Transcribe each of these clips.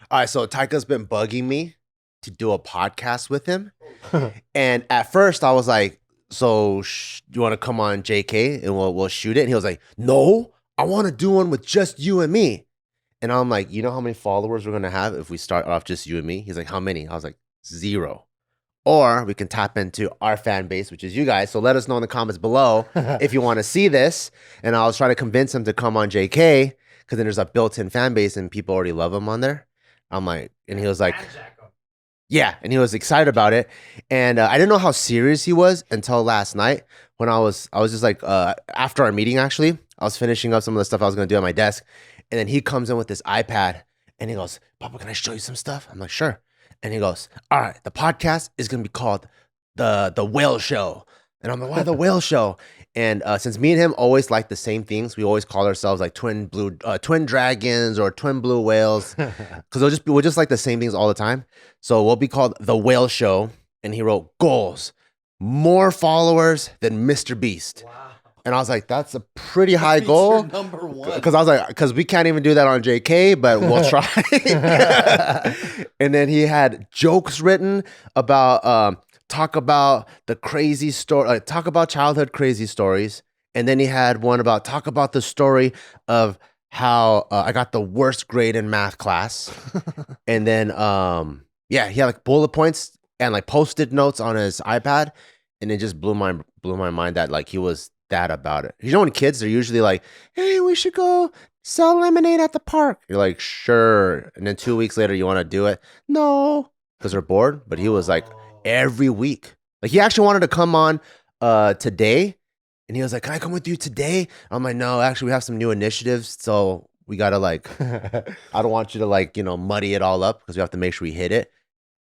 All right, so Taika's been bugging me to do a podcast with him. And at first I was like, so you want to come on JK and we'll shoot it? And he was like, no, I want to do one with just you and me. And I'm like, you know how many followers we're going to have if we start off just you and me? He's like, how many? I was like, 0. Or we can tap into our fan base, which is you guys. So let us know in the comments below if you want to see this. And I was trying to convince him to come on JK because then there's a built-in fan base and people already love him on there. I'm like, and he was like, yeah, and he was excited about it. And I didn't know how serious he was until last night when I was just like, after our meeting, actually, I was finishing up some of the stuff I was going to do at my desk. And then he comes in with this iPad and he goes, Papa, can I show you some stuff? I'm like, sure. And he goes, all right, the podcast is going to be called the Whale Show. And I'm like, why the Whale Show? And since me and him always like the same things, we always call ourselves like twin dragons or twin blue whales, because we'll just like the same things all the time. So we'll be called the Whale Show. And he wrote goals, more followers than Mr. Beast. Wow. And I was like, that's a pretty high goal. Number one. Because I was like, because we can't even do that on JK, but we'll try. And then he had jokes written about talk about the crazy story, like talk about childhood crazy stories. And then he had one about talk about the story of how I got the worst grade in math class. And then yeah, he had like bullet points and like post-it notes on his iPad. And it just blew my mind that like he was that about it. You know, when kids are usually like, hey, we should go sell lemonade at the park. You're like, sure. And then 2 weeks later, you want to do it? No, because they're bored. But he was like every week. Like he actually wanted to come on today. And he was like, can I come with you today? I'm like, no, actually we have some new initiatives. So we got to like, I don't want you to like, muddy it all up because we have to make sure we hit it.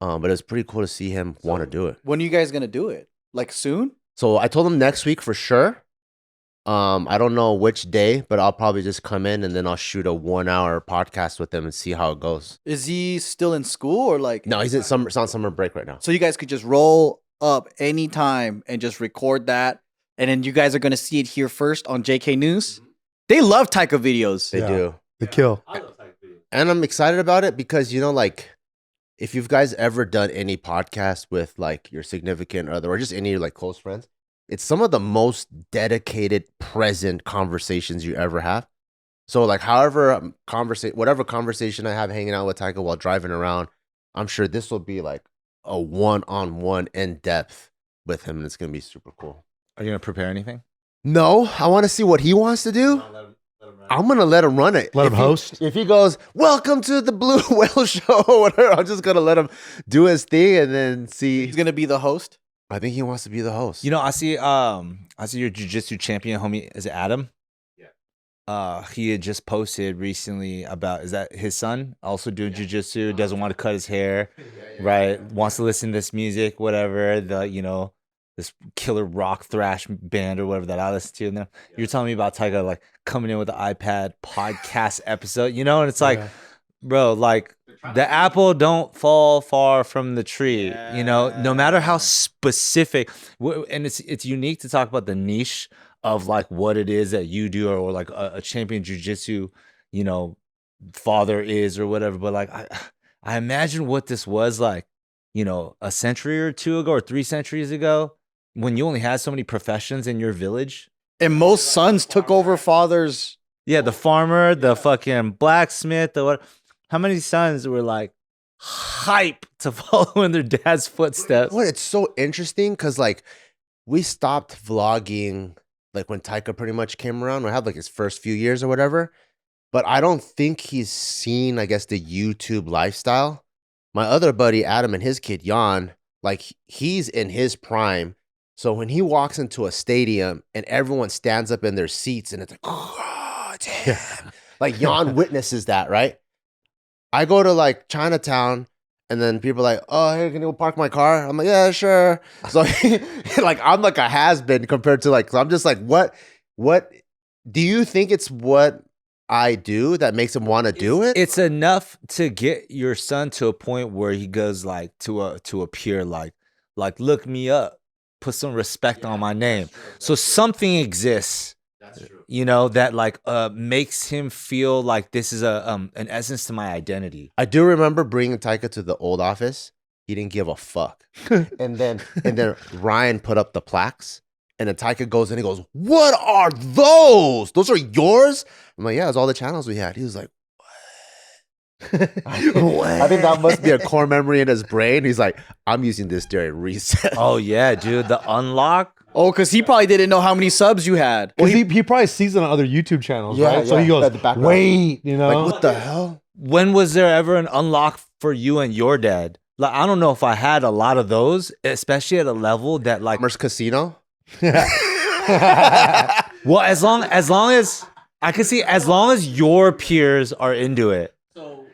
But it was pretty cool to see him want to do it. When are you guys going to do it? Like soon? So I told him next week for sure. I don't know which day, but I'll probably just come in and then I'll shoot a 1-hour podcast with him and see how it goes. Is he still in school or like? No, he's on summer break right now. So you guys could just roll up anytime and just record that. And then you guys are going to see it here first on JK News. They love Taika videos. They do. The kill. I love Taika videos. And I'm excited about it because, like, if you've guys ever done any podcast with like your significant other or just any like close friends, it's some of the most dedicated, present conversations you ever have. So like whatever conversation I have hanging out with Taika while driving around, I'm sure this will be like a one-on-one in depth with him, and it's gonna be super cool. Are you going to prepare anything? No, I want to see what he wants to do. I'm gonna let him run it. Let him host. If he goes, welcome to the Blue Whale Show, or whatever, I'm just gonna let him do his thing and then see. He's going to be the host. I think he wants to be the host. I see your jiu-jitsu champion homie, is it Adam? Yeah. He had just posted recently about, is that his son also doing jiu-jitsu, doesn't want to cut his hair, right? Wants to listen to this music, whatever, this killer rock thrash band or whatever that I listen to. And then you're telling me about Taika like coming in with the iPad podcast episode, and it's like, bro, like the apple don't fall far from the tree, no matter how specific. And it's unique to talk about the niche of like what it is that you do, or like a champion jiu-jitsu, father is or whatever. But like, I imagine what this was like, a century or two ago or 3 centuries ago, when you only had so many professions in your village. And most sons took over fathers. Yeah, the farmer, the fucking blacksmith, how many sons were like hype to follow in their dad's footsteps? What? It's so interesting because like we stopped vlogging like when Taika pretty much came around. We had like his first few years or whatever. But I don't think he's seen, I guess, the YouTube lifestyle. My other buddy, Adam, and his kid, Jan, like he's in his prime. So when he walks into a stadium and everyone stands up in their seats and it's like, oh, damn. Like Jan witnesses that, right? I go to like Chinatown and then people are like, oh, hey, can you park my car? I'm like, yeah, sure. So like, I'm like a has-been compared to like, so I'm just like, what do you think it's what I do that makes him want to do it? It's enough to get your son to a point where he goes like to a peer, like look me up, put some respect on my name. So something exists. That's true. you know, that like makes him feel like this is an essence to my identity. I do remember bringing Taika to the old office. He didn't give a fuck. and then Ryan put up the plaques. And then Taika goes in and goes, "What are those? Those are yours?" I'm like, "Yeah, it's all the channels we had." He was like, "What?" I think that must be a core memory in his brain. He's like, "I'm using this during reset." Oh yeah, dude, the unlock. Oh, because he probably didn't know how many subs you had. Well, he probably sees it on other YouTube channels, Yeah, right? So he yeah, goes, at the background. wait, you know? Like, what the hell? When was there ever an unlock for you and your dad? Like, I don't know if I had a lot of those, especially at a level that like Commerce Casino? well, as long as I can see, as long as your peers are into it.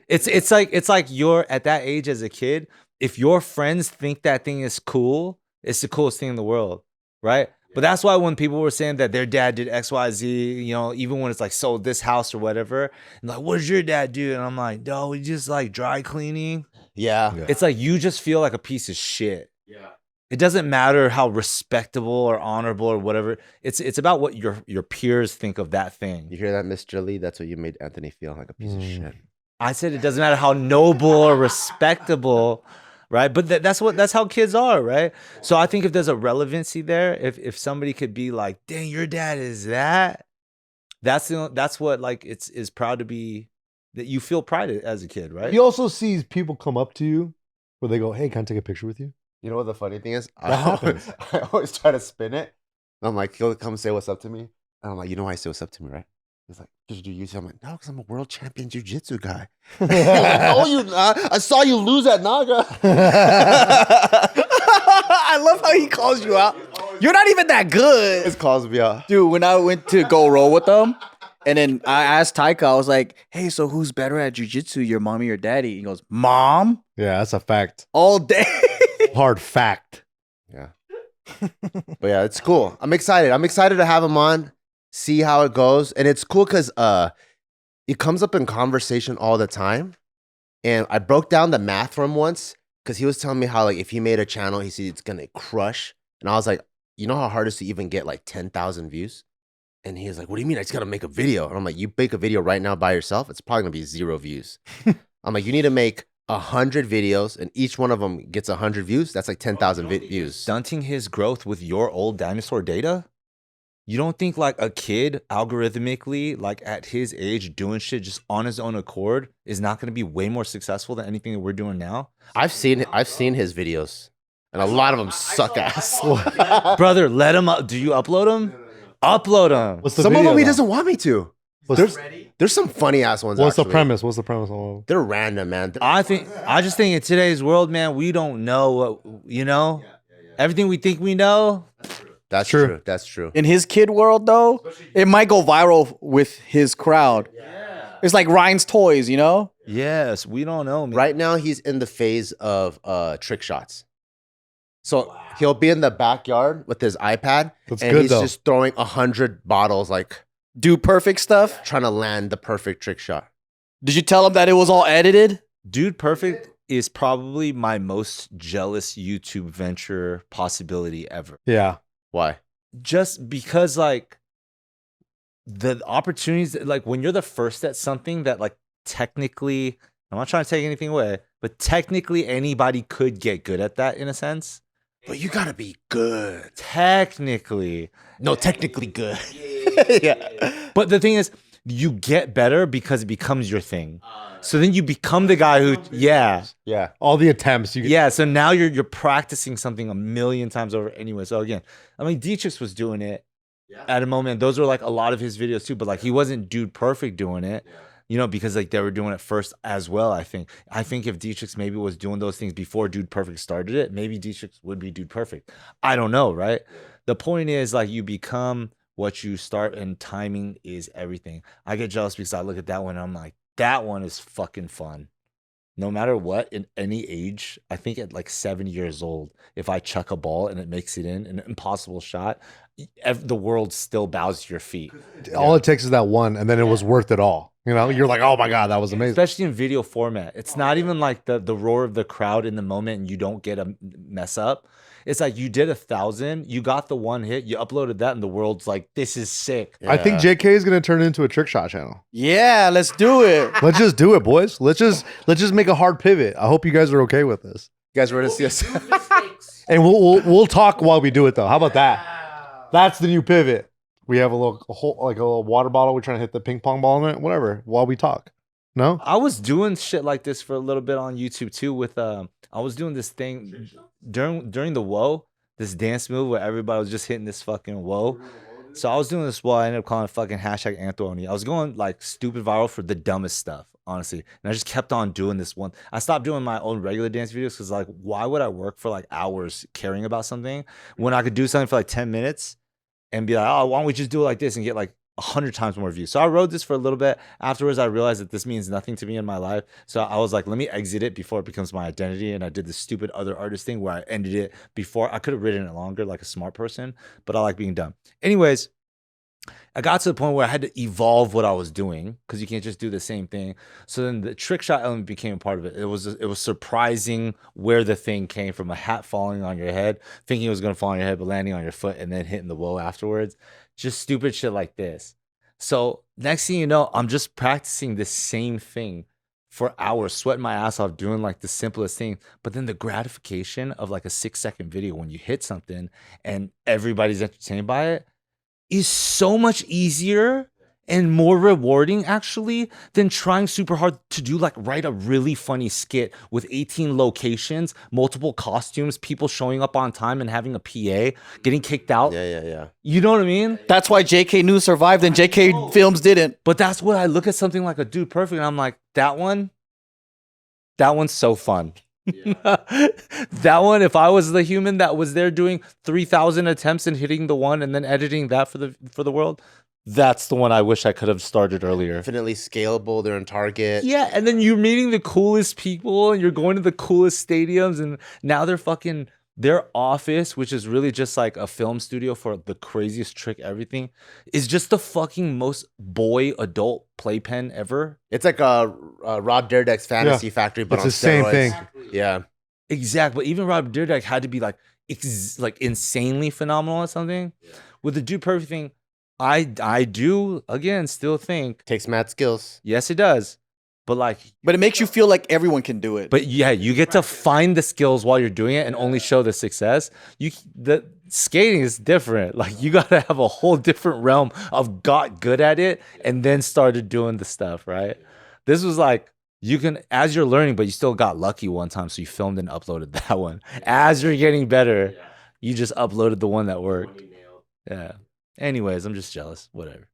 It's like you're at that age as a kid. If your friends think that thing is cool, it's the coolest thing in the world, right? But that's why when people were saying that their dad did X, Y, Z, you know, even when it's like sold this house or whatever, and like, what does your dad do? And I'm like, no, we just like dry cleaning. Yeah. It's like you just feel like a piece of shit. Yeah. It doesn't matter how respectable or honorable or whatever. It's about what your peers think of that thing. You hear that, Miss Jolie? That's what you made Anthony feel like, a piece of shit. I said it doesn't matter how noble or respectable, right? But that's how kids are, right? So I think if there's a relevancy there, if somebody could be like, "Dang, your dad is that," that's what like is proud to be, that you feel pride as a kid, right? He also sees people come up to you where they go, "Hey, can I take a picture with you?" You know what the funny thing is? happens. I always try to spin it. I'm like, he'll come say what's up to me. And I'm like, you know why I say what's up to me, right? He's like, did you do YouTube? I'm like, no, because I'm a world champion jiu-jitsu guy. Like, no, you're not. I saw you lose at Naga. I love how he calls you out. You're not even that good. This calls me out. Dude, when I went to go roll with them, and then I asked Taika, I was like, hey, so who's better at jiu-jitsu, your mommy or daddy? He goes, Mom? Yeah, that's a fact. All day. Hard fact. Yeah. But yeah, it's cool. I'm excited. I'm excited to have him on, see how it goes. And it's cool because it comes up in conversation all the time. And I broke down the math for him once because he was telling me how, like, if he made a channel, he said it's going to crush. And I was like, you know how hard it is to even get like 10,000 views? And he was like, what do you mean? I just got to make a video. And I'm like, you make a video right now by yourself, it's probably going to be 0 views. I'm like, you need to make 100 videos and each one of them gets 100 views. That's like 10,000 views. Stunting his growth with your old dinosaur data? You don't think like a kid algorithmically, like at his age, doing shit just on his own accord is not going to be way more successful than anything that we're doing now? I've seen his videos, and a lot of them suck ass. Brother, let him up. Do you upload them? Upload them. What's the Some of video, them he though? doesn't want me to. There's some funny ass ones. What's the actually. premise? What's the premise? On They're random, man. I just think in today's world, man, we don't know what, you know? Everything we think we know. That's True. true. That's true. In his kid world, though, it might go viral with his crowd. It's like Ryan's toys, you know? Yes, we don't know, man. Right now, he's in the phase of trick shots. So he'll be in the backyard with his iPad, That's and good, he's though. just throwing 100 bottles, like Do perfect stuff. trying to land the perfect trick shot. Did you tell him that it was all edited? Dude Perfect is probably my most jealous YouTube venture possibility ever. Yeah. Why? Just because like the opportunities, like when you're the first at something that like technically, I'm not trying to take anything away, but technically anybody could get good at that in a sense. But you gotta be good. Technically. No, technically good. Yeah. But the thing is, you get better because it becomes your thing. So then you become the guy who, yeah. All the attempts. You Yeah, so now you're practicing something a million times over anyway. So again, I mean, Dietrich was doing it at a moment. Those were like a lot of his videos too, but like he wasn't Dude Perfect doing it, you know, because like they were doing it first as well, I think. I think if Dietrich maybe was doing those things before Dude Perfect started it, maybe Dietrich would be Dude Perfect. I don't know, right? The point is like you become what you start, and timing is everything. I get jealous because I look at that one and I'm like, that one is fucking fun. No matter what, in any age, I think at like 7 years old, if I chuck a ball and it makes it in, an impossible shot, the world still bows to your feet. all it takes is that one, and then it was worth it all. You know, you're like, oh my god, that was amazing. Especially in video format. It's not even like the roar of the crowd in the moment and you don't get a mess up. It's like you did 1,000, you got the one hit, you uploaded that, and the world's like, this is sick. I think JK is gonna turn into a trick shot channel. Yeah, let's do it. Let's just do it, boys. Let's just make a hard pivot. I hope you guys are okay with this. You guys ready to see us? And we'll talk while we do it though. How about that? That's the new pivot. We have a little water bottle. We're trying to hit the ping pong ball in it, whatever, while we talk. No? I was doing shit like this for a little bit on YouTube too. With I was doing this thing during the whoa, this dance move where everybody was just hitting this fucking whoa. So I was doing this whoa. I ended up calling it fucking hashtag Anthony. I was going like stupid viral for the dumbest stuff, honestly. And I just kept on doing this one. I stopped doing my own regular dance videos because like, why would I work for like hours caring about something when I could do something for like 10 minutes and be like, oh, why don't we just do it like this and get like 100 times more views. So I rode this for a little bit. Afterwards, I realized that this means nothing to me in my life. So I was like, let me exit it before it becomes my identity. And I did this stupid other artist thing where I ended it before. I could have ridden it longer like a smart person, but I like being dumb. Anyways, I got to the point where I had to evolve what I was doing because you can't just do the same thing. So then the trick shot element became a part of it. It was surprising where the thing came from, a hat falling on your head, thinking it was going to fall on your head, but landing on your foot and then hitting the whoa afterwards. Just stupid shit like this. So next thing you know, I'm just practicing the same thing for hours, sweating my ass off, doing like the simplest thing. But then the gratification of like a 6-second video when you hit something and everybody's entertained by it is so much easier and more rewarding actually than trying super hard to do like write a really funny skit with 18 locations, multiple costumes, people showing up on time and having a PA, getting kicked out. Yeah. You know what I mean? That's why JK News survived and JK Films didn't. But that's what I look at something like a Dude Perfect and I'm like, that one's so fun. Yeah. That one, if I was the human that was there doing 3,000 attempts and hitting the one and then editing that for the world, that's the one I wish I could have started earlier. Infinitely scalable. They're in Target. Yeah, and then you're meeting the coolest people and you're going to the coolest stadiums and now they're fucking their office, which is really just like a film studio for the craziest trick everything, is just the fucking most boy adult playpen ever. It's like a Rob Dyrdek's Fantasy Factory, but it's on the same steroids. thing. Yeah. Exactly. But even Rob Dyrdek had to be like insanely phenomenal at something. Yeah. With the Dude Perfect thing, I do again still think takes mad skills. Yes, it does. But it makes you feel like everyone can do it. But yeah, you get to find the skills while you're doing it and only show the success. The skating is different. Like you got to have a whole different realm of got good at it and then started doing the stuff, right? This was like you can as you're learning, but you still got lucky one time, so you filmed and uploaded that one. As you're getting better, you just uploaded the one that worked. Yeah. Anyways, I'm just jealous. Whatever.